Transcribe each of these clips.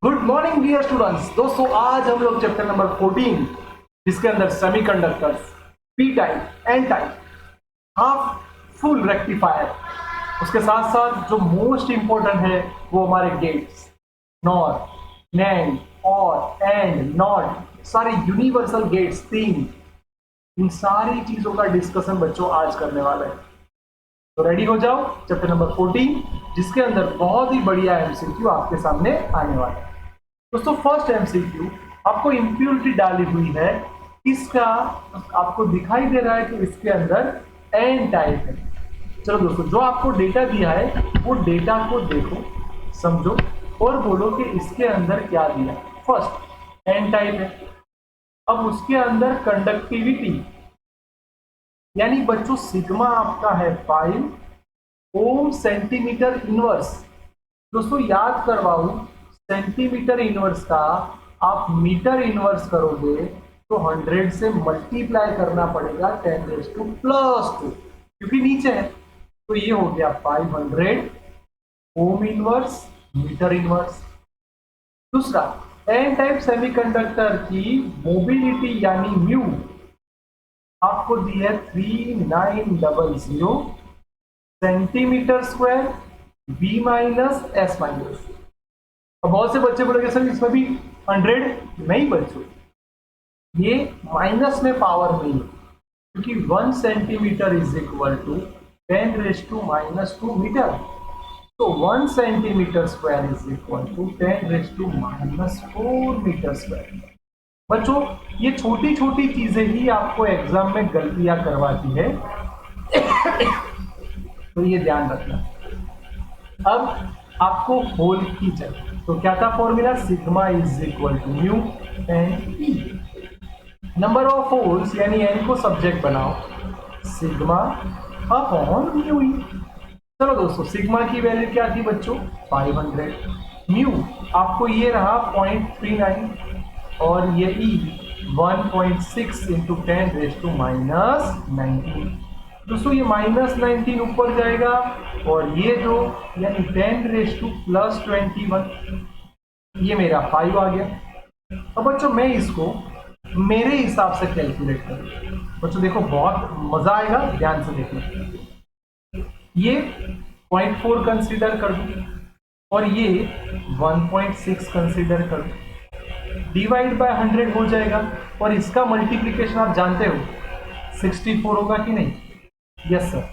Good morning dear students. दोस्तों आज हम लोग चैप्टर नंबर 14 जिसके अंदर semiconductors, P type, N type, half full rectifier, उसके साथ साथ जो मोस्ट इंपॉर्टेंट है वो हमारे gates, NOR, NAND, OR, AND, NOT, सारे यूनिवर्सल गेट्स तीन, इन सारी चीजों का डिस्कशन बच्चों आज करने वाले हैं। तो रेडी हो जाओ, चैप्टर नंबर 14 जिसके अंदर बहुत ही बढ़िया एमसीक्यू आपके सामने आने वाला है। दोस्तों फर्स्ट एमसीक्यू आपको इंप्योरिटी डाली हुई है, इसका आपको दिखाई दे रहा है कि इसके अंदर एन टाइप है। चलो दोस्तों, जो आपको डेटा दिया है वो डेटा को देखो, समझो और बोलो कि इसके अंदर क्या दिया। फर्स्ट एन टाइप है, अब उसके अंदर कंडक्टिविटी यानी बच्चों सिग्मा आपका है 5 ओम सेंटीमीटर इनवर्स। दोस्तों याद करवाऊं, सेंटीमीटर इनवर्स का आप मीटर इनवर्स करोगे तो 100 से मल्टीप्लाई करना पड़ेगा 10⁻², क्योंकि नीचे है। तो ये हो गया 500 ओम इनवर्स मीटर इनवर्स। दूसरा, एन टाइप सेमीकंडक्टर की मोबिलिटी यानी म्यू आपको दी है 3900 centimetre square V minus S minus. अब बहुत से बच्चे बोलेंगे सर इसमें भी 100 नहीं बच्चों, ये माइनस में पावर नहीं है, क्योंकि 1 centimetre is equal to 10⁻² metre. तो 1 centimetre square is equal to 10⁻⁴ metre square. बच्चों ये छोटी छोटी चीजें ही आपको एग्जाम में गलतियां करवाती है, तो ये ध्यान रखना। अब आपको होल की चाहिए, तो क्या था formula, sigma is equal to mu and e. Number of holes यानी एन को सब्जेक्ट बनाओ, सिग्मा अपॉन म्यू ई। चलो दोस्तों, सिग्मा की वैल्यू क्या थी बच्चों 500, म्यू आपको ये रहा 0.39 और ये ई 1.6 इंटू 10⁻⁻⁹। दोस्तों ये -19 ऊपर जाएगा और ये जो यानी 10⁻+21 ये मेरा 5 आ गया। अब बच्चों मैं इसको मेरे हिसाब से कैलकुलेट करूँ। बच्चों देखो बहुत मजा आएगा, ध्यान से देखना। ये 0.4 कंसीडर कर दूं और ये 1.6 कंसीडर कर दूं, डिवाइड बाय 100 हो जाएगा और इसका मल्टीप्लीकेशन आप जानते हो 64 होगा कि नहीं। Yes sir.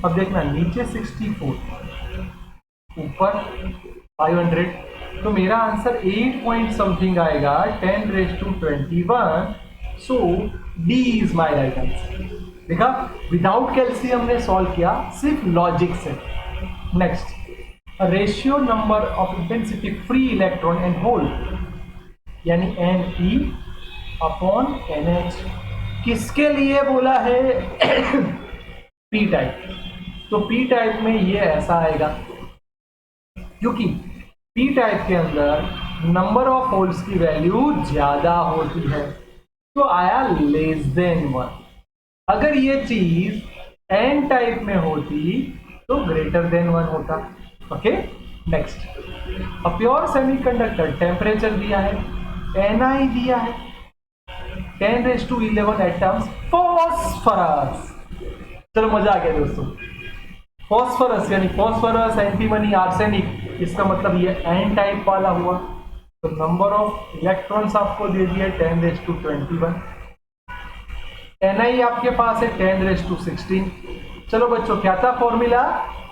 अब देखना, नीचे 64 ऊपर 500, तो मेरा आंसर 8 पॉइंट समथिंग आएगा 10⁻21। So D is my right answer. देखा, विदाउट कैल्शियम ने सॉल्व किया, सिर्फ लॉजिक से। Next, ratio number of intensity free electron and hole यानी Ne अपॉन NH किसके लिए बोला है पी टाइप। तो पी टाइप में ये ऐसा आएगा, क्योंकि पी टाइप के अंदर नंबर ऑफ होल्स की वैल्यू ज्यादा होती है, तो आया <1। अगर ये चीज एन टाइप में होती तो >1 होता। Okay next, a pure semiconductor temperature दिया है, Ni दिया है 10⁻11 एटम्स फॉस्फरस। चलो मजा आ गया दोस्तों, फॉस्फरस यानी फॉस्फरस, एंटीमनी, आर्सेनिक, इसका मतलब ये एन टाइप वाला हुआ। तो नंबर ऑफ इलेक्ट्रॉन्स आपको दे दिए 10⁻21, Ni आपके पास है 10⁻16। चलो बच्चों क्या था formula,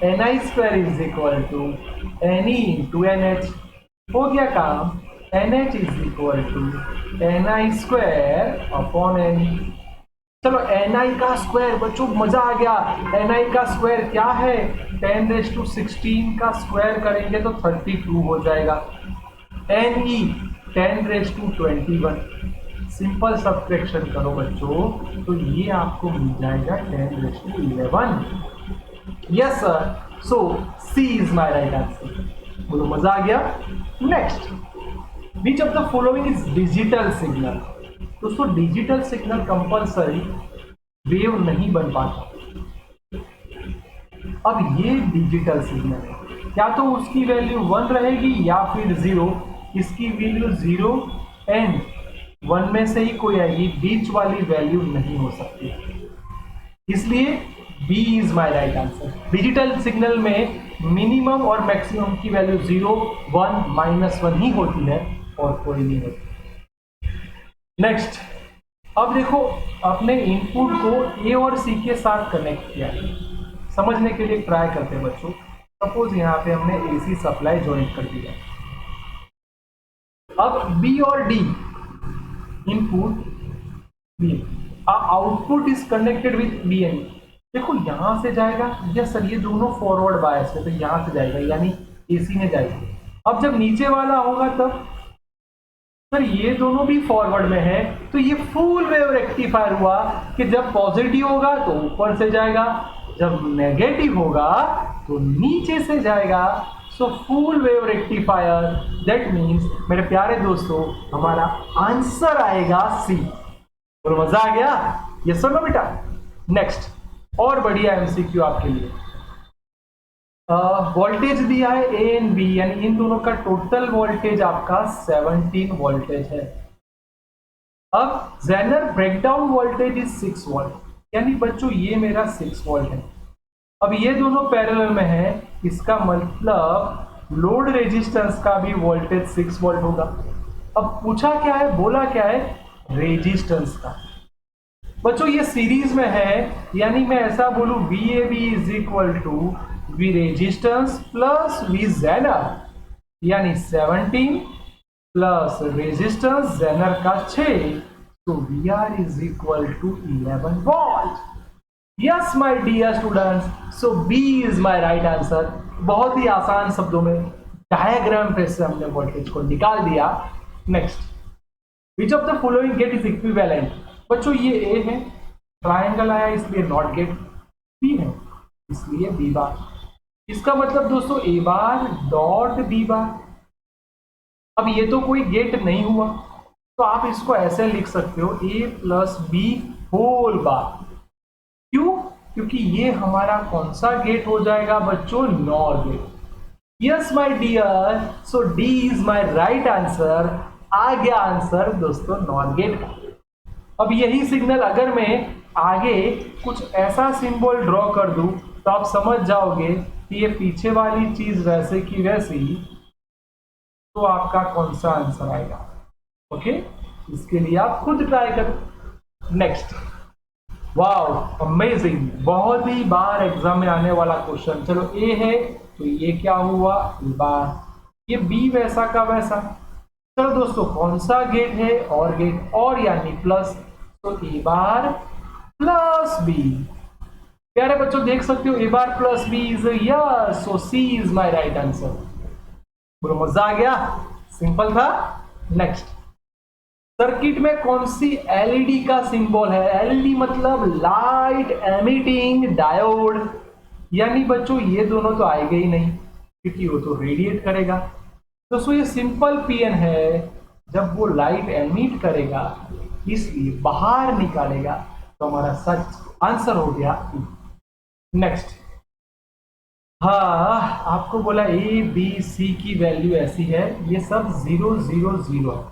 Ni² is equal to Ne into NH। हो गया काम, NH is equal to Ni² upon Ne। चलो Ni का स्क्वायर बच्चों मजा आ गया, Ni का स्क्वायर क्या है 10⁻16 का स्क्वायर करेंगे तो 32 हो जाएगा। Ne 10⁻21, सिंपल सब्ट्रैक्शन करो बच्चों तो ये आपको मिल जाएगा 10⁻11। Yes sir, so C is my right answer. बोलो मजा आ गया। Next, which of the following is digital signal. दोस्तों डिजिटल सिग्नल कंपलसरी वेव नहीं बन पाता। अब ये डिजिटल सिग्नल है, या तो उसकी वैल्यू 1 रहेगी या फिर 0। इसकी वैल्यू 0 एंड 1 में से ही कोई आएगी, बीच वाली वैल्यू नहीं हो सकती। इसलिए B is my right answer. Digital signal में मिनिमम और मैक्सिमम की वैल्यू 0, 1, -1 ही होती है और कोई नहीं होती। नेक्स्ट, अब देखो अपने इनपुट को ए और सी के साथ कनेक्ट किया है। समझने के लिए ट्राई करते हैं बच्चों। सपोज यहाँ पे हमने एसी सप्लाई ज्वाइन कर दिया। अब बी और D input, B output is connected with B and. देखो यहां से जाएगा, यस सर ये दोनों फॉरवर्ड बायस है तो यहां से जाएगा यानी एसी में जाएगा। अब जब नीचे वाला होगा तब सर ये दोनों भी फॉरवर्ड में है तो ये फुल वेव रेक्टिफायर हुआ कि जब पॉजिटिव होगा तो ऊपर से जाएगा, जब नेगेटिव होगा तो नीचे से जाएगा। So full wave rectifier, that means मेरे प्यारे दोस्तों हमारा आंसर आएगा सी। तो मजा आ गया, ये सुनो बेटा। नेक्स्ट और बढ़िया एमसीक्यू आपके लिए। वोल्टेज दिया है ए एंड बी, यानी इन दोनों का टोटल वोल्टेज आपका 17 वोल्टेज है। अब Zener breakdown voltage is 6 volt, यानी बच्चों ये मेरा 6 वोल्ट है। अब ये दोनों पैरेलल में है, इसका मतलब लोड रेजिस्टेंस का भी वोल्टेज 6 वोल्ट होगा। अब पूछा क्या है, बोला क्या है, रेजिस्टेंस का। बच्चों ये सीरीज में है, यानी मैं ऐसा बोलूं V A B is equal to V resistance plus V zener, यानी 17 प्लस रेजिस्टेंस जेनर का 6, तो V R is equal to 11 volt. Yes my dear students, so B is my right answer. बहुत ही आसान शब्दों में डायग्राम पे से हमने वोल्टेज को निकाल दिया। Next, which of the following gate is equivalent. बच्चों ये ए है, ट्रायंगल आया इसलिए नॉट गेट, बी है इसलिए बी बार। इसका मतलब दोस्तों ए बार डॉट बी बार। अब ये तो कोई गेट नहीं हुआ तो आप इसको ऐसे लिख सकते हो ए प्लस बी होल बार। क्यों? क्योंकि ये हमारा कौन सा गेट हो जाएगा बच्चों, NOR gate. Yes my dear, so D is my right answer. आ गया आंसर दोस्तों नॉर गेट का। अब यही सिग्नल अगर मैं आगे कुछ ऐसा सिंबल ड्रॉ कर दूं तो आप समझ जाओगे कि ये पीछे वाली चीज वैसे की वैसी, तो आपका कौन सा आंसर आएगा। ओके, इसके लिए आप खुद ट्राई करो। नेक्स्ट, वाओ अमेजिंग, बहुत ही बार एग्जाम में आने वाला क्वेश्चन। चलो ए है तो ये क्या हुआ, ए बार, ये बी वैसा का वैसा। चलो दोस्तों कौन सा गेट है, और गेट, और यानी प्लस, तो ए बार प्लस बी। प्यारे बच्चों देख सकते हो A bar plus B is yes, so C is my right answer. पूरा मजा आ गया, सिंपल था। नेक्स्ट, सर्किट में कौन सी एलईडी का सिंबल है। एलईडी मतलब लाइट एमिटिंग डायोड, यानी बच्चों ये दोनों तो आएगा ही नहीं क्योंकि वो तो रेडिएट करेगा। दोस्तों ये सिंपल पीएन है, जब वो लाइट एमिट करेगा इसलिए बाहर निकालेगा, तो हमारा सच आंसर हो गया। नेक्स्ट, हाँ आपको बोला ए बी सी की वैल्यू ऐसी है, ये सब 0 0 0 है,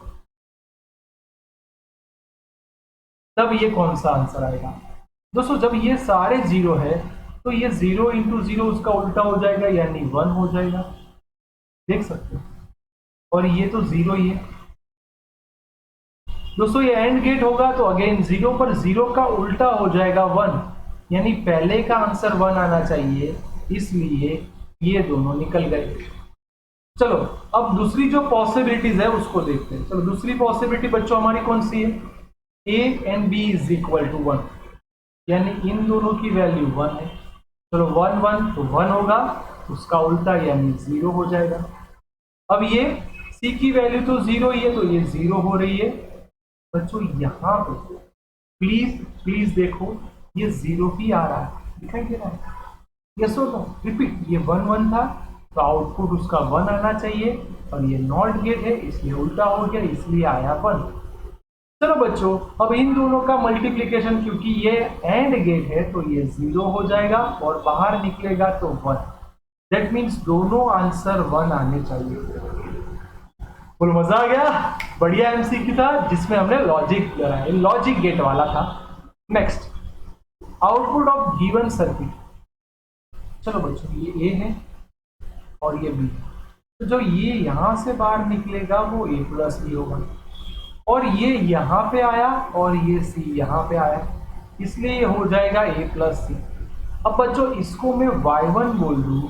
तब ये कौन सा आंसर आएगा। दोस्तों जब ये सारे 0 है तो ये 0 इंटू 0 उसका उल्टा हो जाएगा यानी 1 हो जाएगा, देख सकते हो। और ये तो 0 ही है दोस्तों, ये एंड गेट होगा तो अगेन 0 पर 0 का उल्टा हो जाएगा 1, यानी पहले का आंसर 1 आना चाहिए, इसलिए ये दोनों निकल गए। चलो अब दूसरी जो पॉसिबिलिटीज है उसको देखते हैं। चलो दूसरी पॉसिबिलिटी बच्चों हमारी कौन सी है, A and B is equal to 1, यानी इन दोनों की वैल्यू 1 है। चलो 1 1 तो 1 होगा, उसका उल्टा यानी 0 हो जाएगा। अब ये सी की वैल्यू तो 0 ही है तो ये 0 हो रही है। बच्चों यहां पे प्लीज प्लीज देखो ये 0 ही आ रहा है, दिखाई दे रहा है, यस और नो, रिपीट। ये 1 1 था तो आउटपुट उसका 1 आना चाहिए, और ये नॉट गेट है इसलिए उल्टा हो गया, इसलिए आया 1। चलो बच्चों अब इन दोनों का मल्टीप्लिकेशन, क्योंकि ये एंड गेट है तो ये 0 हो जाएगा और बाहर निकलेगा तो 1। दैट मीन्स दोनों आंसर 1 आने चाहिए। बोलो मजा आ गया, बढ़िया एमसीक्यू था जिसमें हमने लॉजिक लगाया, लॉजिक गेट वाला था। Next, output of given circuit. चलो बच्चों, ये ए है और ये बी है, तो जो ये यहां से बाहर निकलेगा वो ए प्लस बी होगा, और ये यहाँ पे आया और ये सी यहाँ पे आया, इसलिए ये हो जाएगा ए प्लस सी। अब बच्चों इसको मैं y1 बोल दूं,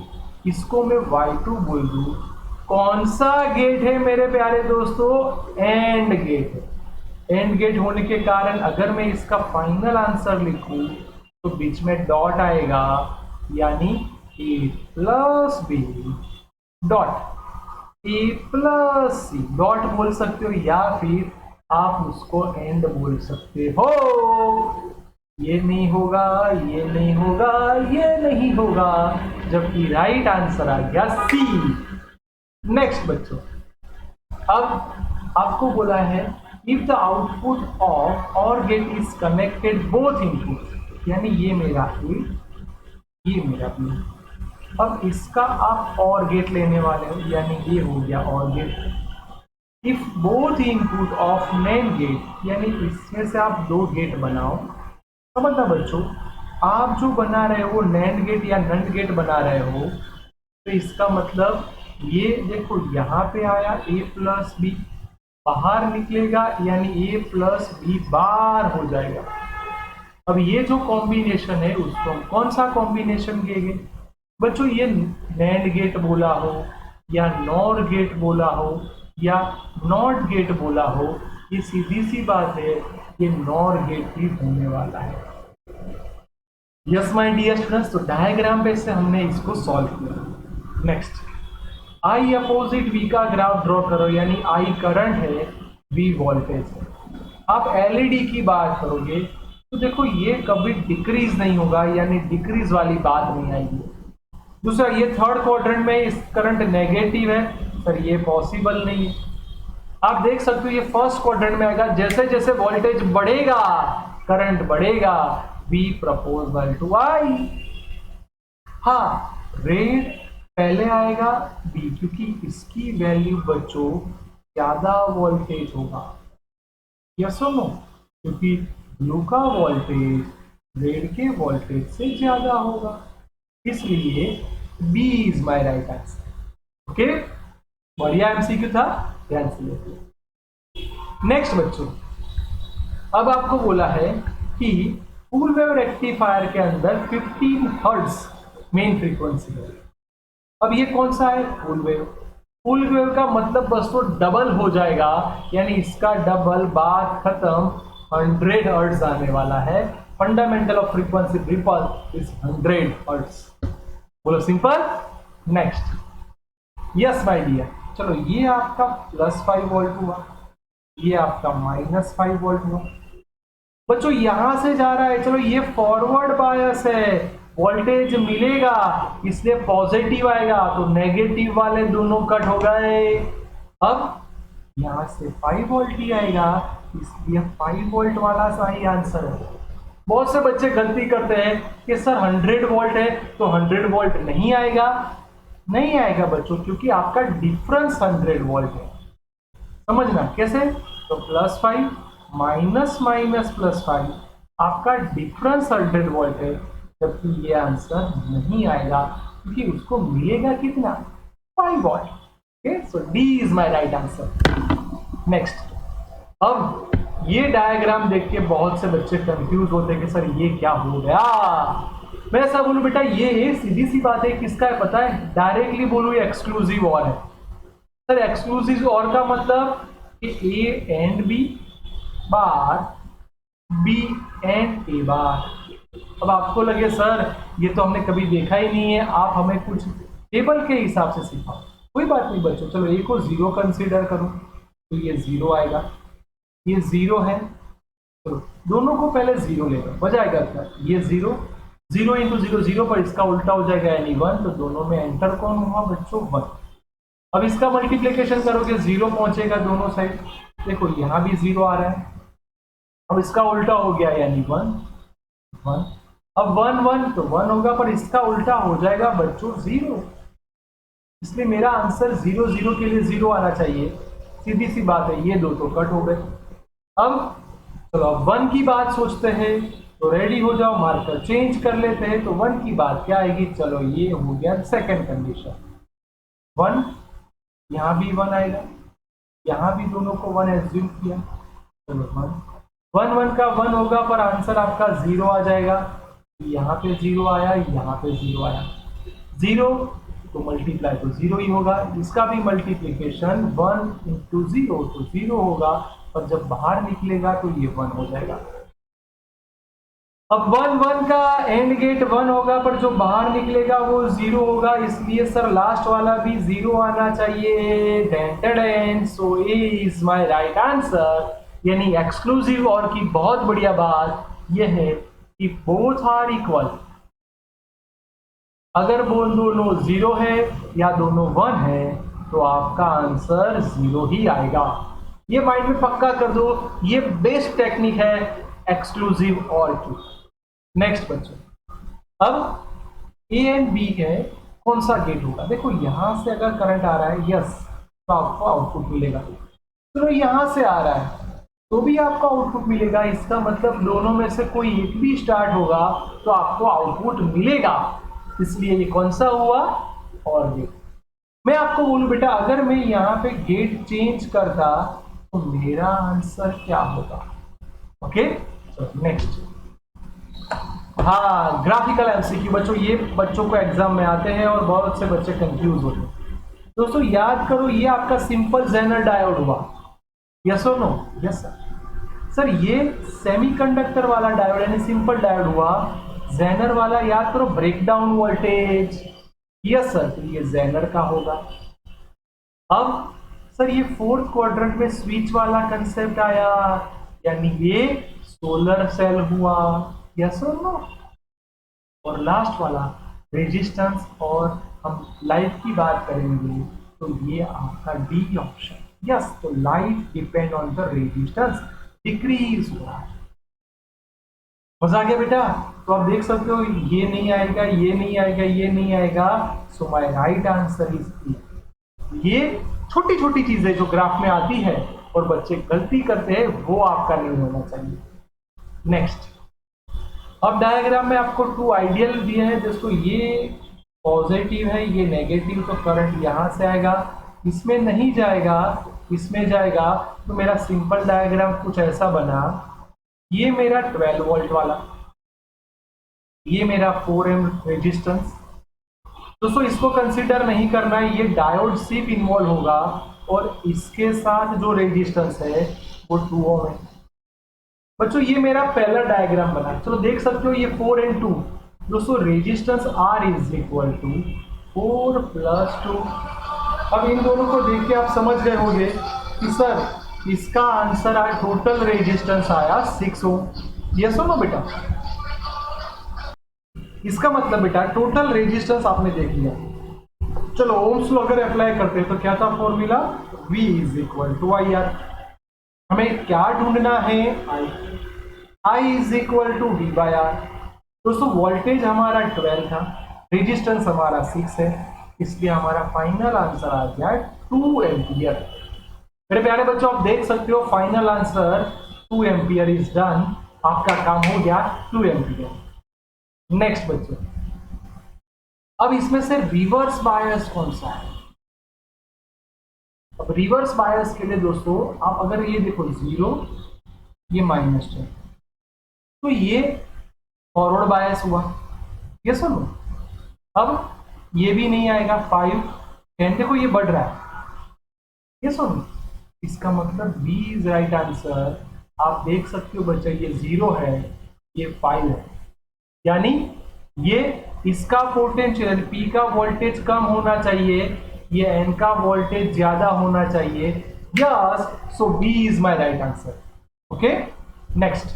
इसको मैं y2 बोल दूं, कौन सा गेट है मेरे प्यारे दोस्तों? एंड गेट है। एंड गेट होने के कारण अगर मैं इसका फाइनल आंसर लिखूं तो बीच में डॉट आएगा, यानी A plus B dot A plus C dot बोल सकते हो, या फिर आप उसको एंड बोल सकते हो। ये नहीं होगा, ये नहीं होगा, ये नहीं होगा, जबकि राइट आंसर आ गया सी। नेक्स्ट बच्चों, अब आपको बोला है if the output of OR gate is connected both input, यानी ये मेरा ए, ये मेरा बी। अब इसका आप और गेट लेने वाले हो, यानी ये हो गया OR gate. If both input of NAND gate, यानी इसमें से आप दो गेट बनाओ। समझना बच्चों, आप जो बना रहे हो वो नैंड गेट या नंड गेट बना रहे हो, तो इसका मतलब ये देखो यहाँ पे आया ए प्लस बी, बाहर निकलेगा यानी ए प्लस बी बार हो जाएगा। अब ये जो कॉम्बिनेशन है उसको हम कौन सा कॉम्बिनेशन कहेंगे बच्चों? ये नैंड गेट बोला हो या नॉर गेट बोला हो या नॉट गेट बोला हो, ये सीधी सी बात है, ये नॉर गेट ही होने वाला है। यस माय डियर स्टूडेंट्स, तो डायग्राम पे से हमने इसको सॉल्व किया। नेक्स्ट, आई अपोजिट वी का ग्राफ ड्रॉ करो, यानी आई करंट है, वी वोल्टेज है। आप एलईडी की बात करोगे तो देखो ये कभी डिक्रीज नहीं होगा, यानी डिक्रीज वाली बात नहीं आएगी। दूसरा, ये थर्ड क्वाड्रेंट में इस करंट नेगेटिव है, सर ये पॉसिबल नहीं है। आप देख सकते हो ये फर्स्ट क्वाड्रेंट में आएगा, जैसे जैसे वोल्टेज बढ़ेगा करंट बढ़ेगा, V प्रोपोर्शनल टू I। हाँ, रेड पहले आएगा B, क्योंकि इसकी वैल्यू बच्चों ज्यादा वोल्टेज होगा। यस और नो? क्योंकि ब्लू का वोल्टेज रेड के वोल्टेज से ज्यादा होगा, इसलिए B is my right answer. Okay, बढ़िया एमसीक्यू था, ध्यान से देखिए। नेक्स्ट बच्चों, अब आपको बोला है कि फुल वेव रेक्टिफायर के अंदर 15 हर्ट्ज मेन फ्रीक्वेंसी है। अब ये कौन सा है? Full wave. फुल वेव का मतलब बस तो डबल हो जाएगा, यानी इसका डबल, बात खत्म। 100 हर्ट्ज आने वाला है। Fundamental of frequency ripple is 100 hertz. बोलो simple. Next, yes my dear, चलो ये आपका +5 वोल्ट हुआ, ये आपका -5 वोल्ट हुआ। बच्चों यहां से जा रहा है, चलो ये फॉरवर्ड बायस है, वोल्टेज मिलेगा इसलिए पॉजिटिव आएगा, तो नेगेटिव वाले दोनों कट हो गए। अब यहां से 5 वोल्ट ही आएगा, इसलिए 5 वोल्ट वाला सही आंसर है। बहुत से बच्चे गलती करते हैं कि सर 100 वोल्ट है तो 100 वोल्ट नहीं आएगा। नहीं आएगा बच्चों, क्योंकि आपका डिफरेंस 100 वोल्ट है। समझना कैसे? तो +5 माइनस +5 आपका डिफरेंस 100 वोल्ट है, जबकि ये आंसर नहीं आएगा क्योंकि उसको मिलेगा कितना? 5 volt. Okay, so D is my right answer. Next, अब ये डायग्राम देख के बहुत से बच्चे कंफ्यूज होते हैं कि सर ये क्या हो गया। मैं ऐसा बोलूं बेटा, ये सीधी सी बात है, किसका है पता है? डायरेक्टली बोलूं ये एक्सक्लूसिव और है। सर एक्सक्लूसिव और का मतलब कि A and B bar, B and A bar. अब आपको लगे सर ये तो हमने कभी देखा ही नहीं है, आप हमें कुछ टेबल के हिसाब से सिखाओ। कोई बात नहीं बच्चों, चलो ए को 0 कंसीडर करो तो ये 0 आएगा, ये 0 है, चलो दोनों को पहले 0 ले लो, बजाएगा क्या? ये 0 0 × 0 0 पर इसका उल्टा हो जाएगा यानी 1, तो दोनों में एंटर कौन हुआ बच्चों? 1। अब इसका मल्टीप्लिकेशन करोगे 0 पहुंचेगा दोनों साइड, देखो यहां भी 0 आ रहा है। अब इसका उल्टा हो गया यानी 1 1, अब 1 1 तो 1 होगा, पर इसका उल्टा हो जाएगा बच्चों 0, इसलिए मेरा आंसर 0 0 के लिए 0 आना चाहिए। सीधी सी बात है, ये दो तो कट हो गए। अब चलो अब 1 की बात सोचते हैं, तो रेडी हो जाओ, मार्कर चेंज कर लेते हैं। तो 1 की बात क्या आएगी, चलो ये हो गया सेकंड कंडीशन। 1, यहां भी 1 आएगा, यहां भी दोनों को 1 एज्यूम किया। चलो 1 1 का 1 होगा, पर आंसर आपका 0 आ जाएगा। यहाँ पे 0 आया, यहाँ पे 0 आया। 0 तो मल्टीप्लाई तो 0 ही होगा, इसका भी मल्टीप्लीकेशन 1 इंटू 0 तो 0 होगा, और जब बाहर निकलेगा तो ये 1 हो जाएगा। अब 1 1 का एंड गेट 1 होगा, पर जो बाहर निकलेगा वो 0 होगा, इसलिए सर लास्ट वाला भी 0 आना चाहिए। सो ए इज माय राइट आंसर। यानी एक्सक्लूसिव और की बहुत बढ़िया बात यह है कि बोथ आर इक्वल। अगर वो दोनों 0 है या दोनों 1 है तो आपका आंसर 0 ही आएगा। ये माइंड में पक्का कर दो, ये बेस्ट टेक्निक है एक्सक्लूसिव और की। नेक्स्ट बच्चों, अब ए एंड बी है, कौन सा गेट होगा? देखो यहां से अगर करंट आ रहा है, यस, तो आपको आउटपुट मिलेगा। तो यहां से आ रहा है तो भी आपको आउटपुट मिलेगा। इसका मतलब दोनों में से कोई एक भी स्टार्ट होगा तो आपको आउटपुट मिलेगा। इसलिए ये कौन सा हुआ? और गेट। मैं आपको बोलूं बेटा, अगर मैं यहाँ पे गेट चेंज करता तो मेरा आंसर क्या होगा? Okay, next. हाँ, ग्राफिकल एमसीक्यू बच्चों, ये बच्चों को एग्जाम में आते हैं और बहुत से बच्चे कंफ्यूज होते हैं। दोस्तों याद करो, ये आपका सिंपल जेनर डायोड हुआ, यस और नो? Yes sir. सर ये सेमीकंडक्टर वाला डायोड यानी सिंपल डायोड हुआ। जेनर वाला याद करो, ब्रेकडाउन वोल्टेज, यस सर, तो ये जेनर का होगा। अब सर ये फोर्थ क्वाड्रेंट में स्विच वाला कंसेप्ट आया, यानी ये सोलर सेल हुआ, यस और नो? और लास्ट वाला रेजिस्टेंस, और हम लाइट की बात करेंगे तो ये आपका डी ऑप्शन, यस। तो light depend on the resistance decrease हो रहा है। मजा आ गया बेटा? तो आप देख सकते हो ये नहीं आएगा, ये नहीं आएगा, ये नहीं आएगा। So my right answer is ये छोटी छोटी चीजें जो ग्राफ में आती है और बच्चे गलती करते हैं, वो आपका नहीं होना चाहिए। नेक्स्ट, अब डायग्राम में आपको 2 आइडियल दिए हैं। दोस्तों ये पॉजिटिव है, ये नेगेटिव, तो करंट यहां से आएगा, इसमें नहीं जाएगा, इसमें जाएगा। तो मेरा सिंपल डायग्राम कुछ ऐसा बना, ये मेरा 12 वोल्ट वाला, ये मेरा 4 ohm रेजिस्टेंस। दोस्तों इसको कंसीडर नहीं करना है, ये डायोड सिर्फ इन्वॉल्व होगा, और इसके साथ जो रेजिस्टेंस है वो 2 ohm है। बच्चों ये मेरा पहला डायग्राम बना, चलो देख सकते हो ये 4 and 2। दोस्तों resistance R is equal to 4 + 2। अब इन दोनों को देख के आप समझ गए होंगे कि सर इसका आंसर आया, टोटल रेजिस्टेंस आया 6 ohm। यस हो ना बेटा? इसका मतलब बेटा टोटल रेजिस्टेंस आपने देख लिया। चलो ओम्स लॉ अगर अप्लाई करते हैं तो क्या था formula? V is equal to IR। हमें क्या ढूंढना है? I is equal to V/R। दोस्तों वोल्टेज हमारा 12 था, रेजिस्टेंस हमारा 6 है, इसलिए हमारा फाइनल आंसर आ गया 2 एम्पियर। मेरे प्यारे बच्चों आप देख सकते हो final answer 2 ampere is done. आपका काम हो गया 2 एम्पियर। नेक्स्ट बच्चों, अब इसमें से रिवर्स बायस कौन सा है? अब रिवर्स बायस के लिए दोस्तों आप अगर ये देखो 0, ये -10, तो ये फॉरवर्ड बायस हुआ, ये सुनो। अब ये भी नहीं आएगा, 5 10, देखो ये बढ़ रहा है, ये सुनो। इसका मतलब बी इज राइट आंसर। आप देख सकते हो बच्चा, ये 0 है, ये 5 है, यानी ये इसका पोटेंशियल पी का वोल्टेज कम होना चाहिए, ये एन का वोल्टेज ज्यादा होना चाहिए। Yes, so B is my right answer. Okay, next,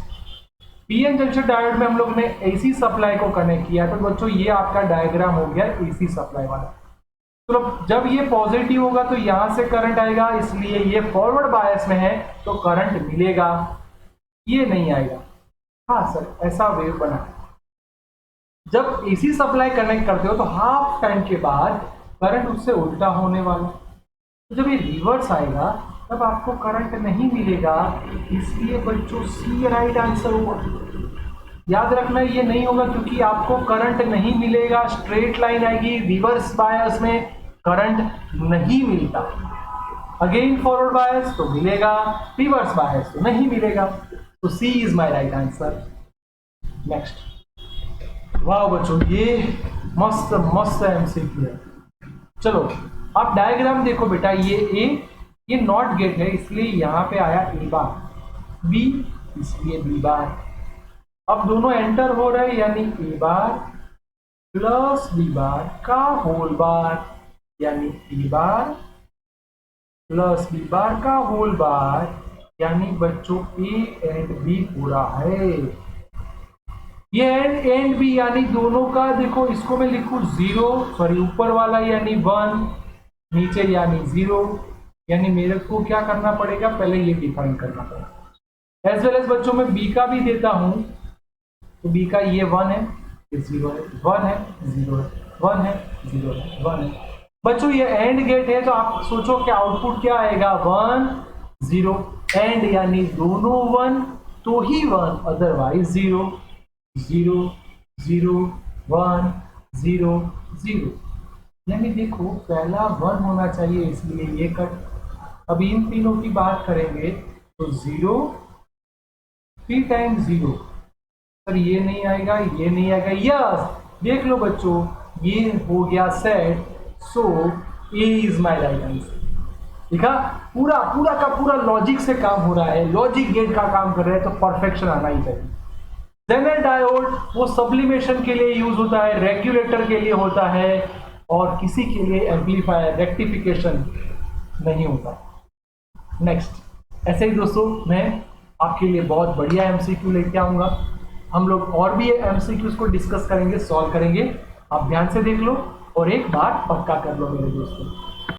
PN junction diode में हम लोग ने एसी सप्लाई को कनेक्ट किया, तो बच्चों ये आपका डायग्राम हो गया एसी सप्लाई वाला। तो जब ये पॉजिटिव होगा तो यहां से करंट आएगा, इसलिए ये फॉरवर्ड बायस में है तो करंट मिलेगा, ये नहीं आएगा। हाँ सर, ऐसा वेव बना। जब एसी सप्लाई कनेक्ट करते हो तो हाफ टाइम के बाद करंट उससे उल्टा होने वाला। तो जब ये रिवर्स आएगा तब आपको करंट नहीं मिलेगा, इसलिए बच्चों सी राइट आंसर होगा। याद रखना ये नहीं होगा क्योंकि आपको करंट नहीं मिलेगा, स्ट्रेट लाइन आएगी, रिवर्स बायस में करंट नहीं मिलता। अगेन फॉरवर्ड बायस तो मिलेगा, रिवर्स बायस तो नहीं मिलेगा। तो C is my right answer. Next. वाह बच्चों ये मस्त मस्त एमसीक्यू है। चलो आप डायग्राम देखो बेटा, ये नॉट गेट है इसलिए यहां पे आया ए बार, बी इसलिए बी बार। अब दोनों एंटर हो रहे हैं यानी ए बार प्लस बी बार का होल बार, यानी ए बार प्लस बी बार का होल बार, यानी बच्चों ए एंड बी पूरा है। ये एंड बी यानी दोनों का, देखो इसको मैं लिखूं 0, सॉरी ऊपर वाला यानी 1, नीचे यानी 0, यानी मेरे को क्या करना पड़ेगा, पहले ये डिफाइन करना पड़ेगा। एज वेल एज बच्चों मैं बी का भी देता हूं, तो बी का ये 1 है, ये 0 है, 1 है 0 है, 1 है 0 है, 1 है। बच्चों ये एंड गेट है तो आप सोचो कि आउटपुट क्या आएगा, 1 0। एंड यानी दोनों 1 तो ही 1, अदरवाइज 0 0 0 1 0 0। यानी देखो पहला 1 होना चाहिए इसलिए ये कट। अब इन तीनों की बात करेंगे तो 0 3 टाइम्स 0, सर ये नहीं आएगा, ये नहीं आएगा। यस देख लो बच्चों ये हो गया set. So A is my right answer. देखा पूरा पूरा का पूरा लॉजिक से काम हो रहा है, लॉजिक गेट का काम कर रहे हैं तो परफेक्शन आना ही चाहिए। जेनर डायोड वो सब्लिमेशन के लिए यूज होता है, रेगुलेटर के लिए होता है, और किसी के लिए एम्पलीफायर रेक्टिफिकेशन नहीं होता। नेक्स्ट। ऐसे ही दोस्तों मैं आपके लिए बहुत बढ़िया एमसीक्यू लेके आऊंगा। हम लोग और भी एमसीक्यूज को डिस्कस करेंगे, सॉल्व करेंगे। आप ध्यान से देख लो और एक बार पक्का कर लो मेरे दोस्तों।